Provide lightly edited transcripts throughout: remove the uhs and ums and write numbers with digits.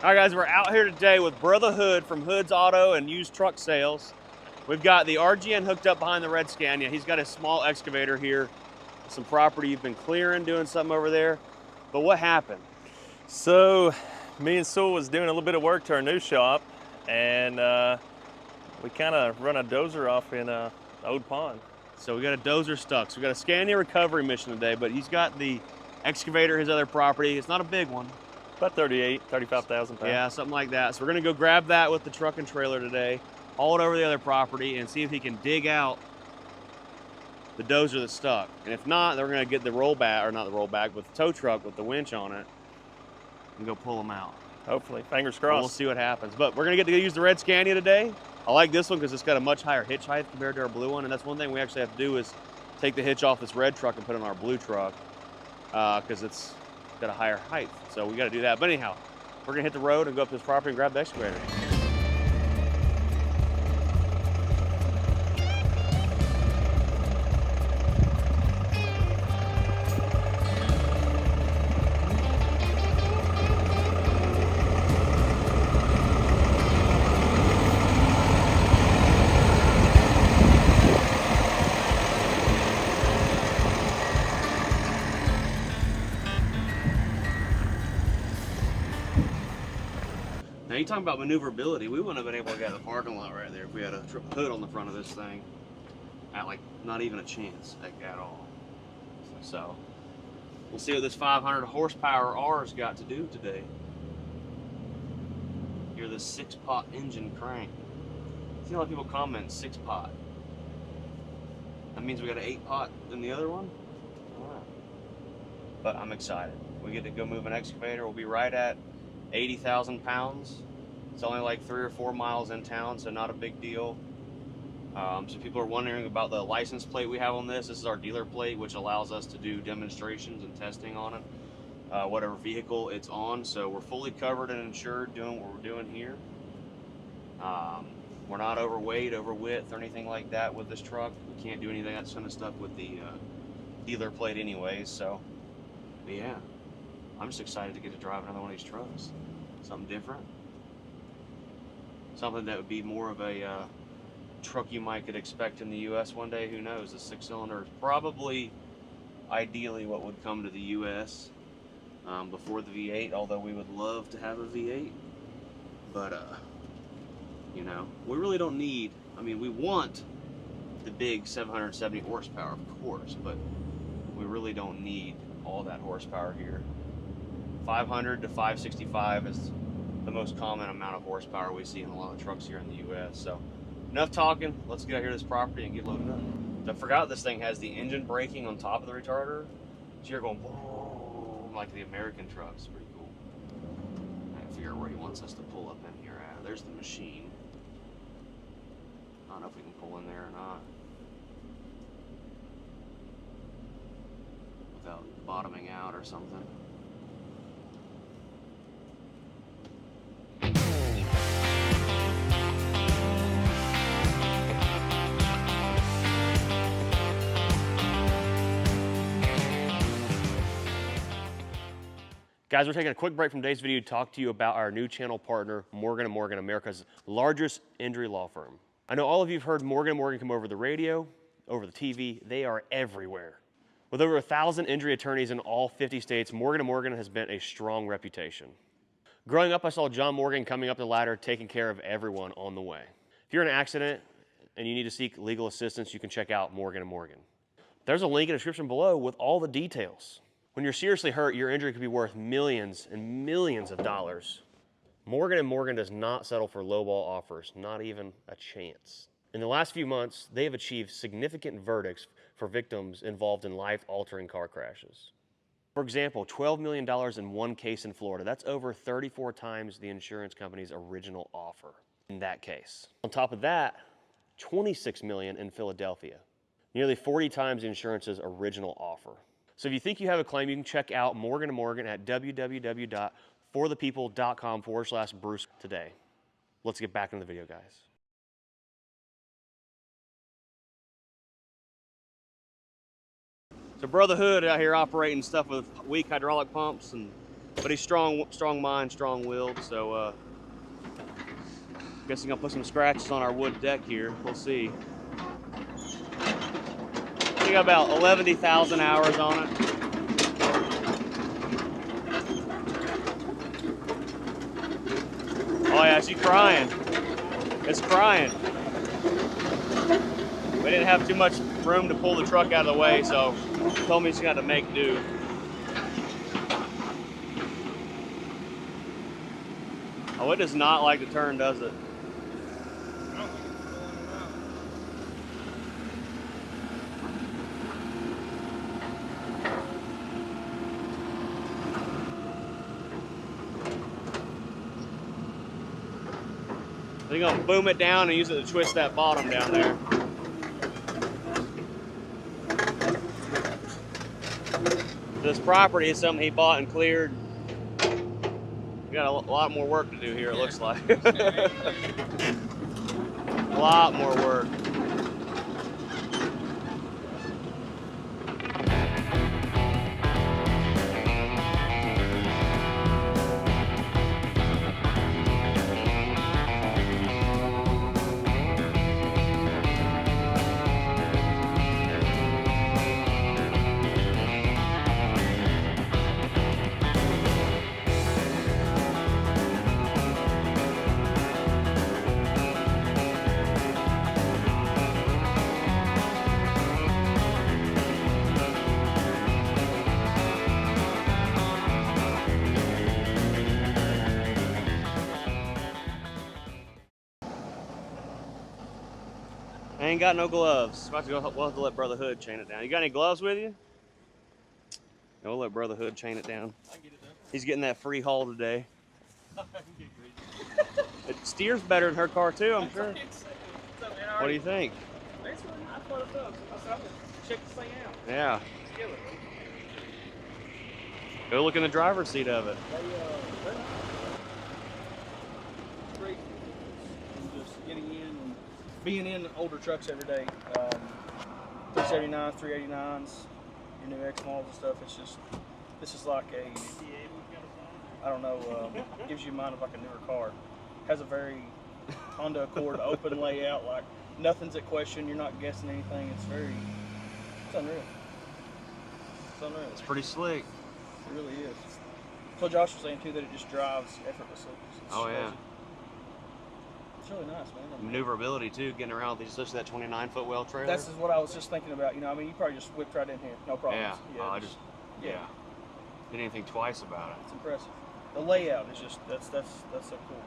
All right, guys, we're out here today with Brother Hood from Hood's Auto and Used Truck Sales. We've got the RGN hooked up behind the red Scania. He's got a small excavator here, some property you've been clearing, doing something over there. But what happened? So, me and Sewell was doing a little bit of work to our new shop, and we kind of run a dozer off in a old pond. So we got a dozer stuck. So we got a Scania recovery mission today, but he's got the excavator, his other property. It's not a big one. About 35,000 pounds. Yeah, something like that. So we're gonna go grab that with the truck and trailer today, haul it over the other property, and see if he can dig out the dozer that's stuck. And if not, then we're gonna get the rollback, or not the rollback, but the tow truck with the winch on it, and go pull them out. Hopefully, fingers And crossed. we'll see what happens. But we're gonna get to use the red Scania today. I like this one because it's got a much higher hitch height compared to our blue one, and that's one thing we actually have to do is take the hitch off this red truck and put it on our blue truck because it's got a higher height. So we got to do that. But anyhow, we're gonna hit the road and go up to this property and grab the excavator. Now you talking about maneuverability, we wouldn't have been able to get in the parking lot right there if we had a hood on the front of this thing. At like not even a chance at all. So we'll see what this 500 horsepower R's got to do today. Hear the 6-pot engine crank. I see a lot of people comment 6-pot. That means we got an 8-pot in the other one? Alright. But I'm excited. We get to go move an excavator. We'll be right at 80,000 pounds. It's only like 3 or 4 miles in town, so not a big deal. So people are wondering about the license plate we have on this. This is our dealer plate, which allows us to do demonstrations and testing on it, whatever vehicle it's on. So we're fully covered and insured doing what we're doing here. We're not overweight, over width, or anything like that with this truck. We can't do anything of that kind of stuff with the dealer plate anyways. So, but yeah, I'm just excited to get to drive another one of these trucks. Something different. Something that would be more of a truck you might could expect in the U.S. one day. Who knows? The 6-cylinder is probably, ideally, what would come to the U.S. Before the V8. Although we would love to have a V8, but you know, we really don't need. I mean, we want the big 770 horsepower, of course, but we really don't need all that horsepower here. 500 to 565 is the most common amount of horsepower we see in a lot of trucks here in the U.S. So enough talking. Let's get out here to this property and get loaded up. I forgot this thing has the engine braking on top of the retarder, so you're going boom, like the American trucks. Pretty cool. I gotta figure out where he wants us to pull up in here at. There's the machine. I don't know if we can pull in there or not without bottoming out or something. Guys, we're taking a quick break from today's video to talk to you about our new channel partner, Morgan & Morgan, America's largest injury law firm. I know all of you have heard Morgan & Morgan come over the radio, over the TV. They are everywhere. With over 1,000 injury attorneys in all 50 states, Morgan & Morgan has been a strong reputation. Growing up, I saw John Morgan coming up the ladder, taking care of everyone on the way. If you're in an accident and you need to seek legal assistance, you can check out Morgan & Morgan. There's a link in the description below with all the details. When you're seriously hurt, your injury could be worth millions and millions of dollars. Morgan & Morgan does not settle for lowball offers, not even a chance. In the last few months, they have achieved significant verdicts for victims involved in life-altering car crashes. For example, $12 million in one case in Florida. That's over 34 times the insurance company's original offer in that case. On top of that, $26 million in Philadelphia. Nearly 40 times the insurance's original offer. So if you think you have a claim, you can check out Morgan & Morgan at www.forthepeople.com/Bruce today. Let's get back into the video, guys. So Brother Hood out here operating stuff with weak hydraulic pumps and But he's strong mind, strong-willed. So guess he's gonna put some scratches on our wood deck here. We'll see. We got about 11,000 hours on it. Oh yeah, she's crying. It's crying. We didn't have too much room to pull the truck out of the way, so told me she's got to make do. Oh, it does not like to turn, does it? They're gonna boom it down and use it to twist that bottom down there. This property is something he bought and cleared. We got a lot more work to do here, it looks like. A lot more work. I ain't got no gloves. We'll have to let Brother Hood chain it down. You got any gloves with you? No, we'll let Brother Hood chain it down. I can get it done. He's getting that free haul today. It steers better than her car too, I'm sure. What do you think? It's really nice for the stuff. I said, I'm gonna check this thing out. Yeah. Kill it. Go look in the driver's seat of it. They're nice. It's great. And just getting in and being in older trucks every day. 379s, 389s, your new X models and stuff. It's just, this is like a, I don't know, gives you a mind of like a newer car. Has a very Honda Accord open layout, like nothing's at question, you're not guessing anything. It's unreal. It's unreal. It's pretty slick. It really is. So Josh was saying too that it just drives effortlessly. It's Oh yeah. crazy. It's really nice, man. Maneuverability too, getting around with these, especially that 29-foot well trailer. That's what I was just thinking about. You know, I mean, you probably just whipped right in here, no problems. Yeah. I just didn't think twice about it. It's impressive. The layout is just that's so cool.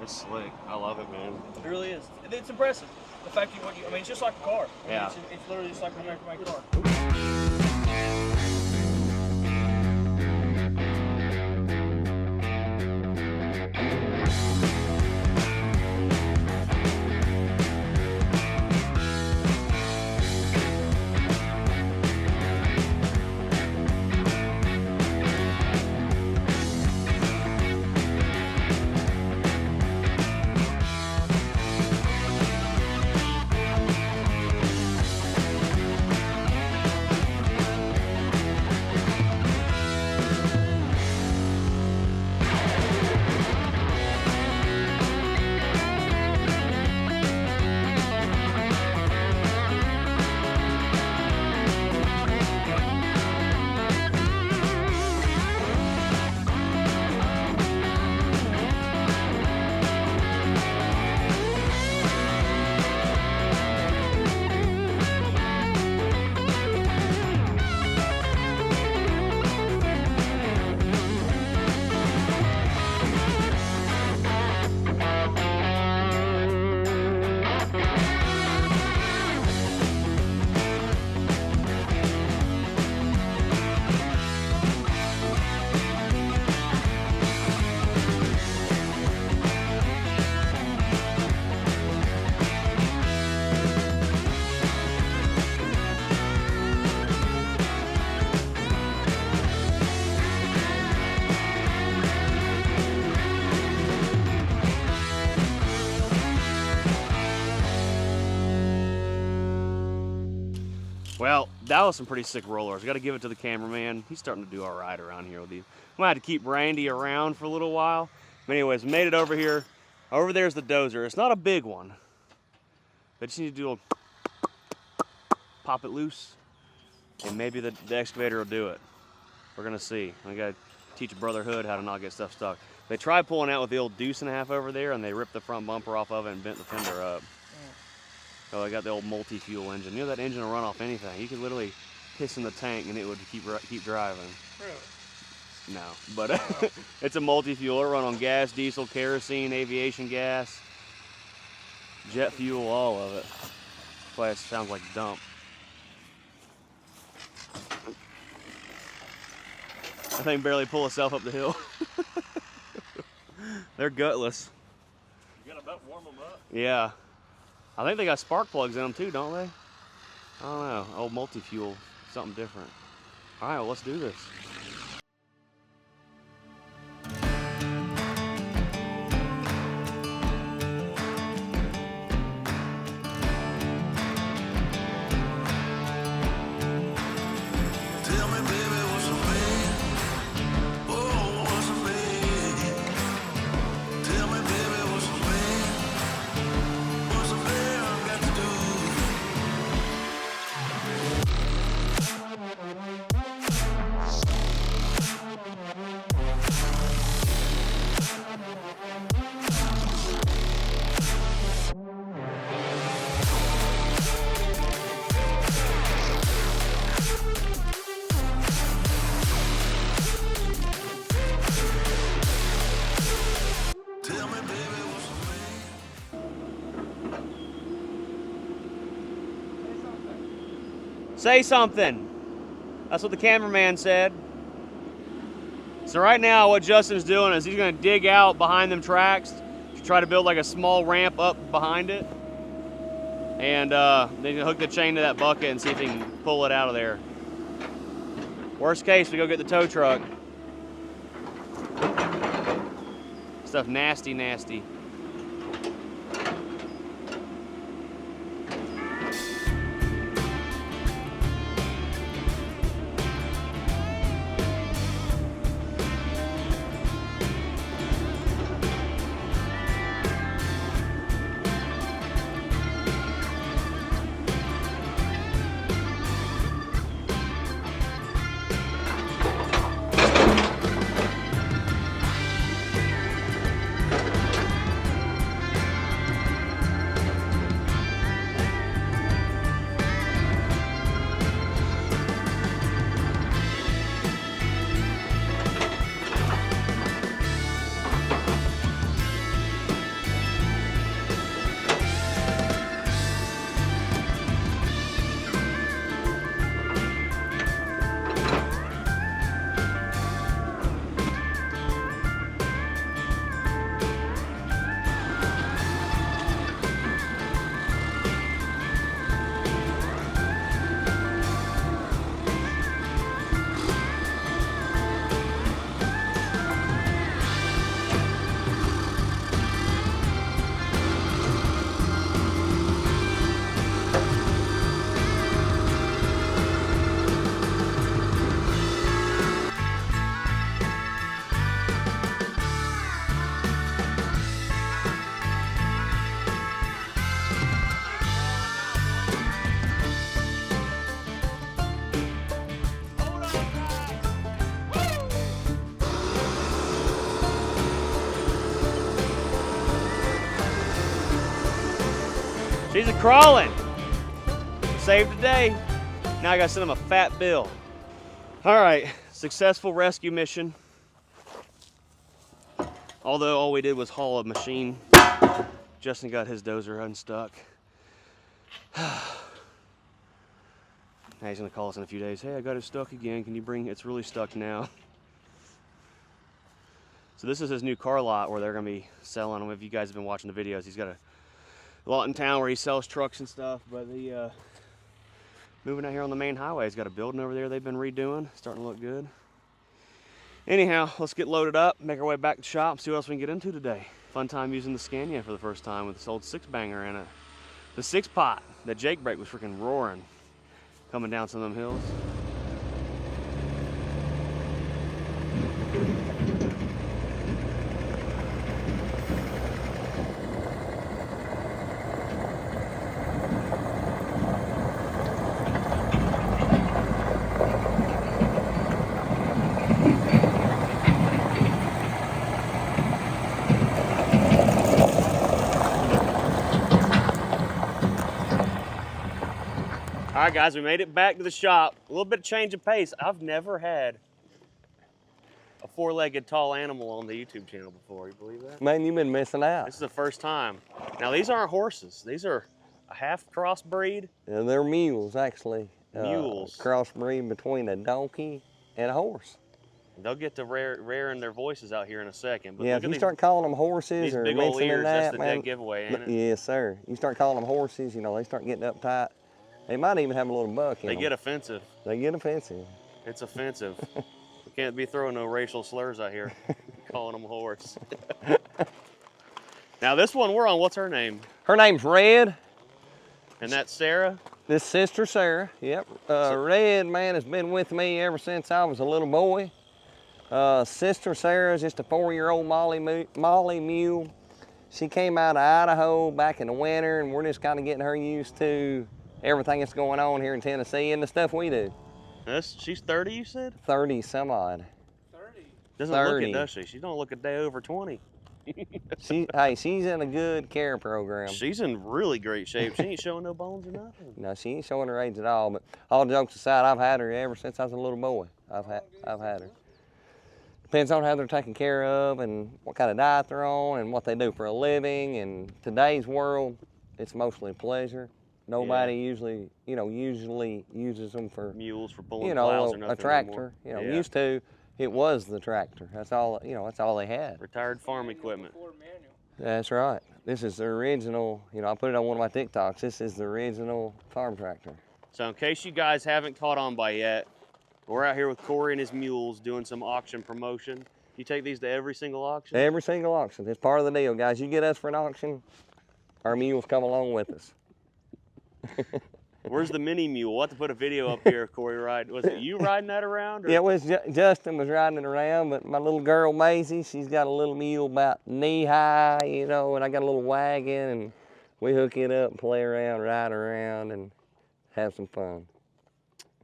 It's slick. I love it, man. It really is. It's impressive. The fact I mean, it's just like a car. I mean, Yeah. It's literally just like an American-made car. Well, that was some pretty sick rollers. I got to give it to the cameraman. He's starting to do all right around here with these. gonna have to keep Randy around for a little while. But anyways, made it over here. Over there's the dozer. It's not a big one, but just need to do a little pop it loose, and maybe the excavator will do it. We're gonna see. I gotta teach Brotherhood how to not get stuff stuck. They tried pulling out with the old deuce and a half over there, and they ripped the front bumper off of it and bent the fender up. So I got the old multi-fuel engine. You know that engine will run off anything. You could literally piss in the tank and it would keep driving. Really? No, but it's a multi-fuel. It'll run on gas, diesel, kerosene, aviation gas, jet fuel, all of it. That's why it sounds like dump. That thing barely pull itself up the hill. They're gutless. You gotta about warm them up. Yeah. I think they got spark plugs in them too, don't they? I don't know. Old multi-fuel, something different. All right, well, let's do this. Say something. That's what the cameraman said. So right now what Justin's doing is he's going to dig out behind them tracks to try to build like a small ramp up behind it. And then hook the chain to that bucket and see if he can pull it out of there. Worst case, we go get the tow truck. Stuff nasty, nasty. She's a crawling. Saved the day. Now I gotta send him a fat bill. All right, successful rescue mission. Although all we did was haul a machine. Justin got his dozer unstuck. Now he's gonna call us in a few days. Hey, I got it stuck again. Can you bring, it's really stuck now. So this is his new car lot where they're gonna be selling them. If you guys have been watching the videos, he's got a lot in town where he sells trucks and stuff, but the moving out here on the main highway. He's got a building over there they've been redoing, starting to look good. Anyhow, let's get loaded up, make our way back to the shop, see what else we can get into today. Fun time using the Scania for the first time with this old 6-banger in it. The 6-pot, that Jake brake was freaking roaring coming down some of them hills. right, guys, we made it back to the shop. A little bit of change of pace. I've never had a four-legged tall animal on the YouTube channel before. You believe that? Man, you've been missing out. This is the first time. Now, these aren't horses. These are a half crossbreed. Yeah, they're mules, actually. Mules. Crossbreed between a donkey and a horse. They'll get to raring their voices out here in a second. But Yeah, if you start calling them horses these or big old mentioning ears, that, that's the man, dead giveaway, ain't it? yes, sir. You start calling them horses, you know, they start getting uptight. They might even have a little buck in They them. get offensive. They get offensive. It's offensive. We can't be throwing no racial slurs out here, calling them a horse. Now this one we're on, what's her name? Her name's Red. And that's Sarah? This sister Sarah, yep. Red, man, has been with me ever since I was a little boy. Sister Sarah's just a 4-year-old Molly mule. She came out of Idaho back in the winter, and we're just kind of getting her used to everything that's going on here in Tennessee and the stuff we do. She's 30, you said? 30 some odd. 30. Doesn't look 30. it, does she? She don't look a day over 20. She's in a good care program. She's in really great shape. She ain't showing no bones or nothing. No, she ain't showing her age at all. But all jokes aside, I've had her ever since I was a little boy. I've had her. Depends on how they're taken care of and what kind of diet they're on and what they do for a living. In today's world, it's mostly pleasure. Nobody usually uses them for Mules for pulling you plows know or nothing a tractor. anymore. Used to it was the tractor. That's all that's all they had. Retired farm equipment. That's right. This is the original. I put it on one of my TikToks. This is the original farm tractor. So in case you guys haven't caught on by yet, we're out here with Corey and his mules doing some auction promotion. You take these to every single auction? Every single auction. It's part of the deal, guys. You get us for an auction, our mules come along with us. Where's the mini mule? We'll have to put a video up here of Corey riding. Was it you riding that around? Or? Yeah, it was Justin was riding it around, but my little girl Maisie, she's got a little mule about knee high, and I got a little wagon, and we hook it up and play around, ride around, and have some fun.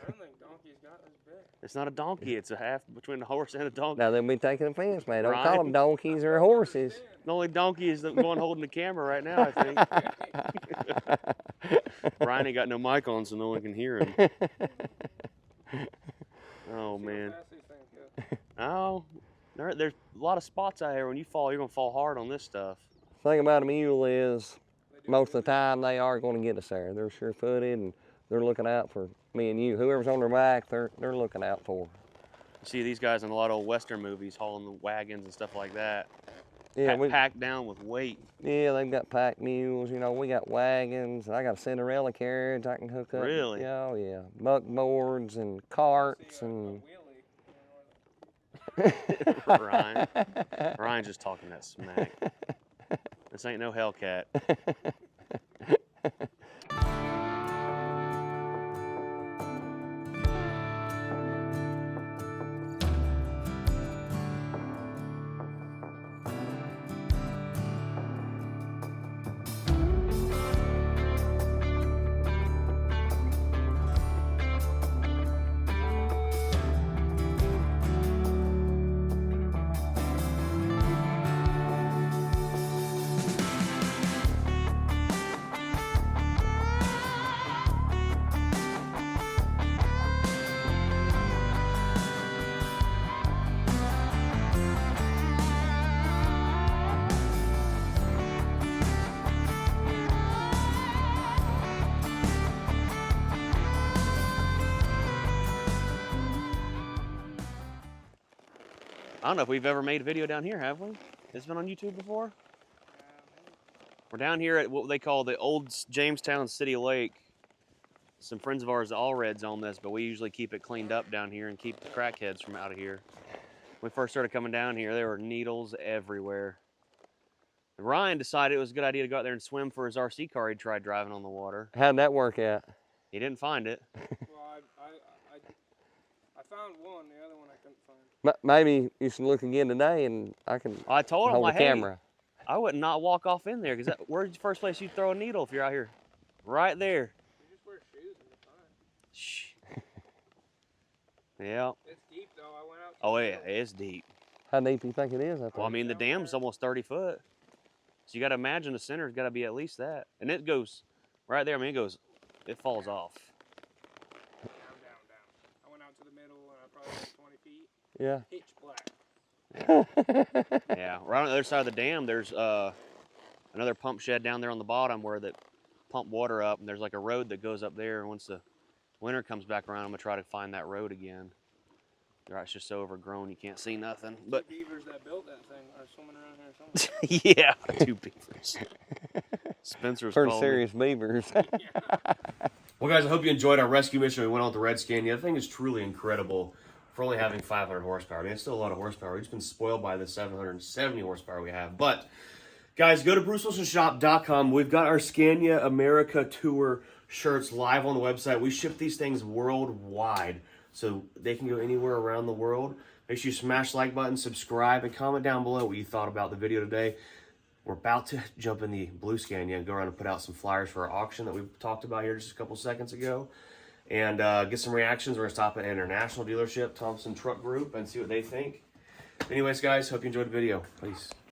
I don't think donkey's got this big. It's not a donkey. It's a half between a horse and a donkey. Now they'll be taking offense, man. Don't Right. call them donkeys or horses. The only donkey is the one holding the camera right now, I think. Brian ain't got no mic on, so no one can hear him. Oh, man. Oh, there's a lot of spots out here. When you fall, you're going to fall hard on this stuff. The thing about a mule is most of the time they are going to get us there. They're sure-footed, and they're looking out for me and you. Whoever's on their back, they're looking out for. You see these guys in a lot of old Western movies hauling the wagons and stuff like that. Yeah, Packed down with weight. Yeah, they've got packed mules. We got wagons. I got a Cinderella carriage I can hook up. Really? Yeah, oh, yeah. Buckboards and carts and. Ryan's just talking that smack. This ain't no Hellcat. I don't know if we've ever made a video down here, have we? It's been on YouTube before? We're down here at what they call the old Jamestown City Lake. Some friends of ours, all Reds, own this, but we usually keep it cleaned up down here and keep the crackheads from out of here. When we first started coming down here, there were needles everywhere. And Ryan decided it was a good idea to go out there and swim for his RC car he tried driving on the water. How'd that work out? He didn't find it. Well, I found one, the other one I couldn't find. Maybe you should look again today, and I can I told him, hold like, the hey, camera. I would not walk off in there, because where's the first place you'd throw a needle if you're out here? Right there. You just wear shoes and you're fine. Shh. Yeah. It's deep though. I went out. Oh yeah, it's deep. How deep do you think it is up there? Well, I mean, the dam's almost 30 foot. So you got to imagine the center's got to be at least that. And it goes right there. I mean, it falls off. Yeah. pitch black. Yeah, right on the other side of the dam, there's another pump shed down there on the bottom where they pump water up, and there's like a road that goes up there. And once the winter comes back around, I'm gonna try to find that road again. Right, it's just so overgrown you can't see nothing. But Beavers that built that thing are swimming around here somewhere. yeah, 2 beavers. Spencer's Pretty calling me. serious beavers. Well, guys, I hope you enjoyed our rescue mission. We went on with the Red Scania. The thing is truly incredible for only having 500 horsepower. I mean, it's still a lot of horsepower. We've just been spoiled by the 770 horsepower we have. But, guys, go to BruceWilsonShop.com. We've got our Scania America Tour shirts live on the website. We ship these things worldwide, so they can go anywhere around the world. Make sure you smash the like button, subscribe, and comment down below what you thought about the video today. We're about to jump in the blue Scania and go around and put out some flyers for our auction that we talked about here just a couple seconds ago. And get some reactions. We're going to stop at an international dealership, Thompson Truck Group, and see what they think. Anyways, guys, hope you enjoyed the video. Peace.